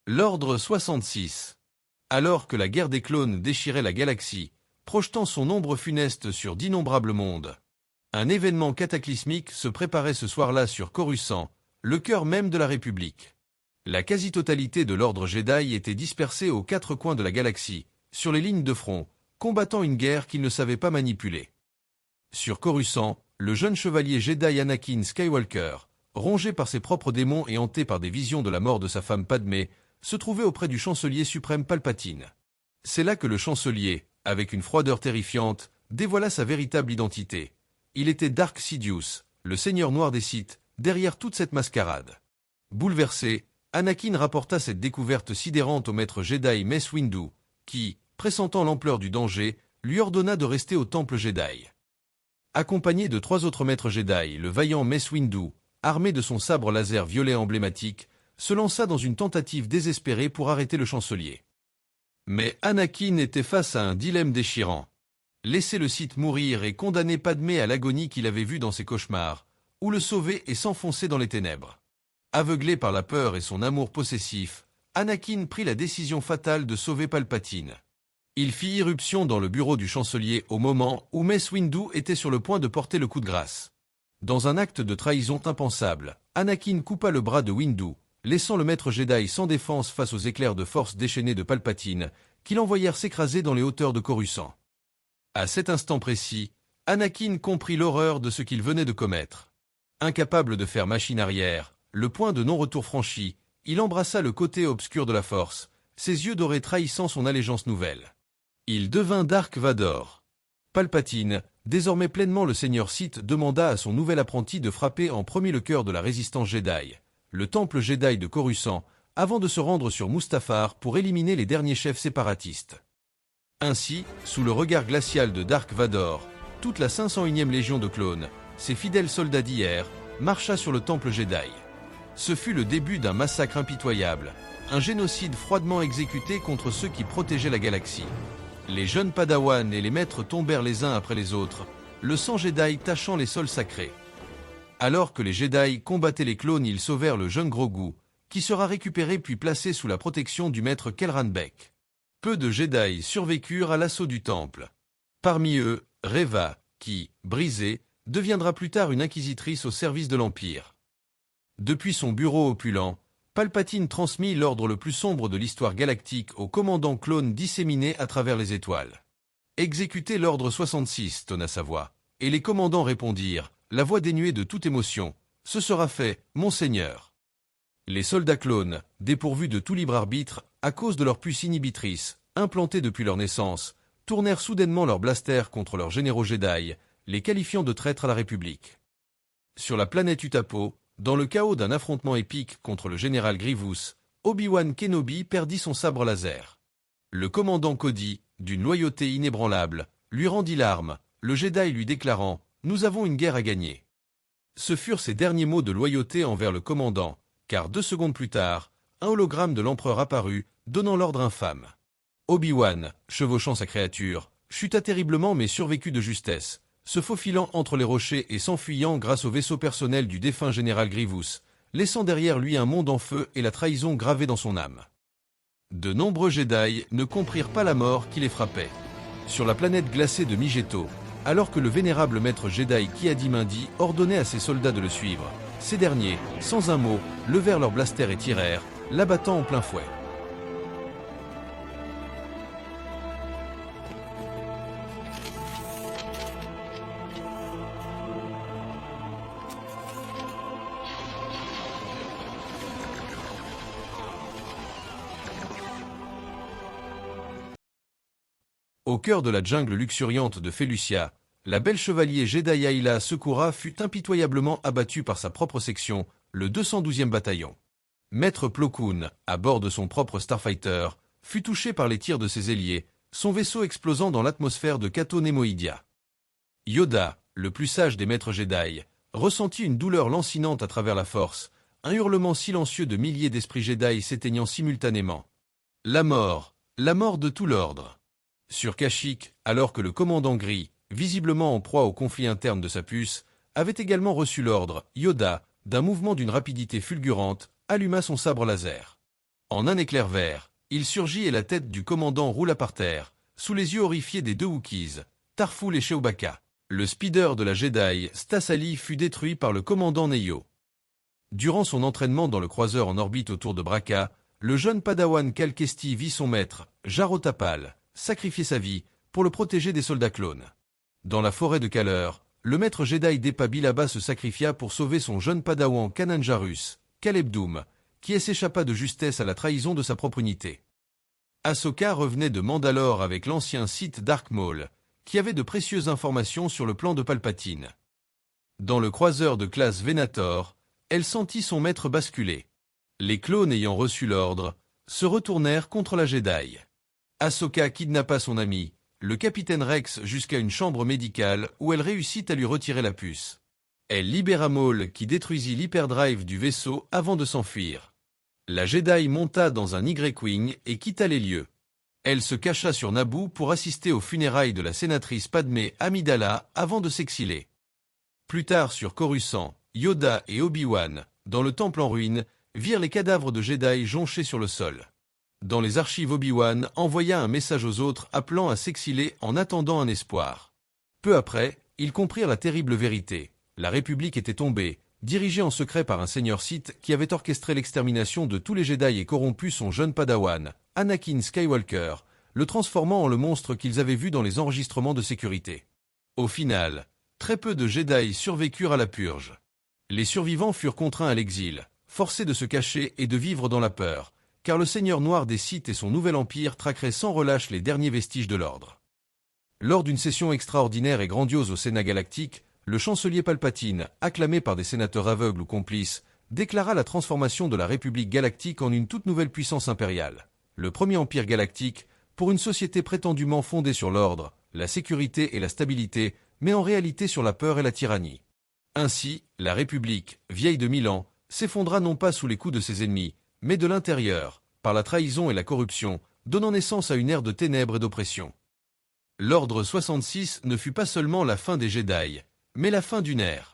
L'Ordre 66. Alors que la guerre des clones déchirait la galaxie, projetant son ombre funeste sur d'innombrables mondes, un événement cataclysmique se préparait ce soir-là sur Coruscant, le cœur même de la République. La quasi-totalité de l'Ordre Jedi était dispersée aux quatre coins de la galaxie, sur les lignes de front, combattant une guerre qu'ils ne savaient pas manipuler. Sur Coruscant, le jeune chevalier Jedi Anakin Skywalker, rongé par ses propres démons et hanté par des visions de la mort de sa femme Padmé, se trouvait auprès du chancelier suprême Palpatine. C'est là que le chancelier, avec une froideur terrifiante, dévoila sa véritable identité. Il était Dark Sidious, le seigneur noir des Sith, derrière toute cette mascarade. Bouleversé, Anakin rapporta cette découverte sidérante au maître Jedi Mace Windu, qui, pressentant l'ampleur du danger, lui ordonna de rester au temple Jedi. Accompagné de trois autres maîtres Jedi, le vaillant Mace Windu, armé de son sabre laser violet emblématique, se lança dans une tentative désespérée pour arrêter le chancelier. Mais Anakin était face à un dilemme déchirant. Laisser le Sith mourir et condamner Padmé à l'agonie qu'il avait vue dans ses cauchemars, ou le sauver et s'enfoncer dans les ténèbres. Aveuglé par la peur et son amour possessif, Anakin prit la décision fatale de sauver Palpatine. Il fit irruption dans le bureau du chancelier au moment où Mace Windu était sur le point de porter le coup de grâce. Dans un acte de trahison impensable, Anakin coupa le bras de Windu, laissant le maître Jedi sans défense face aux éclairs de force déchaînés de Palpatine, qui l'envoyèrent s'écraser dans les hauteurs de Coruscant. À cet instant précis, Anakin comprit l'horreur de ce qu'il venait de commettre. Incapable de faire machine arrière, le point de non-retour franchi, il embrassa le côté obscur de la force, ses yeux dorés trahissant son allégeance nouvelle. Il devint Dark Vador. Palpatine, désormais pleinement le seigneur Sith, demanda à son nouvel apprenti de frapper en premier le cœur de la résistance Jedi, le temple Jedi de Coruscant, avant de se rendre sur Mustafar pour éliminer les derniers chefs séparatistes. Ainsi, sous le regard glacial de Dark Vador, toute la 501e Légion de clones, ses fidèles soldats d'hier, marcha sur le temple Jedi. Ce fut le début d'un massacre impitoyable, un génocide froidement exécuté contre ceux qui protégeaient la galaxie. Les jeunes Padawans et les maîtres tombèrent les uns après les autres, le sang Jedi tachant les sols sacrés. Alors que les Jedi combattaient les clones, ils sauvèrent le jeune Grogu, qui sera récupéré puis placé sous la protection du maître Kelran Beq. Peu de Jedi survécurent à l'assaut du temple. Parmi eux, Reva, qui, brisée, deviendra plus tard une inquisitrice au service de l'Empire. Depuis son bureau opulent, Palpatine transmit l'ordre le plus sombre de l'histoire galactique aux commandants clones disséminés à travers les étoiles. Exécutez l'ordre 66, tonna sa voix, et les commandants répondirent, la voix dénuée de toute émotion, ce sera fait, monseigneur. Les soldats clones, dépourvus de tout libre arbitre, à cause de leur puce inhibitrice, implantée depuis leur naissance, tournèrent soudainement leurs blasters contre leurs généraux Jedi, les qualifiant de traîtres à la République. Sur la planète Utapo, dans le chaos d'un affrontement épique contre le général Grievous, Obi-Wan Kenobi perdit son sabre laser. Le commandant Cody, d'une loyauté inébranlable, lui rendit l'arme, le Jedi lui déclarant « Nous avons une guerre à gagner ». Ce furent ses derniers mots de loyauté envers le commandant, car 2 secondes plus tard, un hologramme de l'empereur apparut, donnant l'ordre infâme. Obi-Wan, chevauchant sa créature, chuta terriblement mais survécut de justesse, se faufilant entre les rochers et s'enfuyant grâce au vaisseau personnel du défunt général Grievous, laissant derrière lui un monde en feu et la trahison gravée dans son âme. De nombreux Jedi ne comprirent pas la mort qui les frappait. Sur la planète glacée de Migeto, alors que le vénérable maître Jedi Ki-Adi-Mundi ordonnait à ses soldats de le suivre, ces derniers, sans un mot, levèrent leurs blasters et tirèrent, l'abattant en plein fouet. Au cœur de la jungle luxuriante de Felucia, la belle chevalier Jedi Ayla Secura fut impitoyablement abattue par sa propre section, le 212e bataillon. Maître Plo Koon, à bord de son propre Starfighter, fut touché par les tirs de ses ailiers, son vaisseau explosant dans l'atmosphère de Cato Nemoidia. Yoda, le plus sage des maîtres Jedi, ressentit une douleur lancinante à travers la force, un hurlement silencieux de milliers d'esprits Jedi s'éteignant simultanément. La mort de tout l'ordre. Sur Kashyyyk, alors que le commandant gris, visiblement en proie au conflit interne de sa puce, avait également reçu l'ordre, Yoda, d'un mouvement d'une rapidité fulgurante, alluma son sabre laser. En un éclair vert, il surgit et la tête du commandant roula par terre, sous les yeux horrifiés des deux Wookiees, Tarful et Chewbacca. Le speeder de la Jedi, Stasali, fut détruit par le commandant Neyo. Durant son entraînement dans le croiseur en orbite autour de Bracca, le jeune padawan Cal Kestis vit son maître, Jaro Tapal, sacrifier sa vie pour le protéger des soldats clones. Dans la forêt de Kaleur, le maître Jedi Depa Billaba se sacrifia pour sauver son jeune padawan Kanan Jarrus, Caleb Doom, qui s'échappa de justesse à la trahison de sa propre unité. Ahsoka revenait de Mandalore avec l'ancien Sith Dark Maul, qui avait de précieuses informations sur le plan de Palpatine. Dans le croiseur de classe Venator, elle sentit son maître basculer. Les clones ayant reçu l'ordre, se retournèrent contre la Jedi. Ahsoka kidnappa son ami, le capitaine Rex, jusqu'à une chambre médicale où elle réussit à lui retirer la puce. Elle libéra Maul qui détruisit l'hyperdrive du vaisseau avant de s'enfuir. La Jedi monta dans un Y-Wing et quitta les lieux. Elle se cacha sur Naboo pour assister aux funérailles de la sénatrice Padmé Amidala avant de s'exiler. Plus tard sur Coruscant, Yoda et Obi-Wan, dans le temple en ruine, virent les cadavres de Jedi jonchés sur le sol. Dans les archives, Obi-Wan envoya un message aux autres appelant à s'exiler en attendant un espoir. Peu après, ils comprirent la terrible vérité. La République était tombée, dirigée en secret par un seigneur Sith qui avait orchestré l'extermination de tous les Jedi et corrompu son jeune padawan, Anakin Skywalker, le transformant en le monstre qu'ils avaient vu dans les enregistrements de sécurité. Au final, très peu de Jedi survécurent à la purge. Les survivants furent contraints à l'exil, forcés de se cacher et de vivre dans la peur, car le Seigneur Noir des Sith et son nouvel empire traqueraient sans relâche les derniers vestiges de l'ordre. Lors d'une session extraordinaire et grandiose au Sénat galactique, le chancelier Palpatine, acclamé par des sénateurs aveugles ou complices, déclara la transformation de la République galactique en une toute nouvelle puissance impériale, le premier empire galactique, pour une société prétendument fondée sur l'ordre, la sécurité et la stabilité, mais en réalité sur la peur et la tyrannie. Ainsi, la République, vieille de 1000 ans, s'effondra non pas sous les coups de ses ennemis, mais de l'intérieur, par la trahison et la corruption, donnant naissance à une ère de ténèbres et d'oppression. L'Ordre 66 ne fut pas seulement la fin des Jedi, mais la fin d'une ère.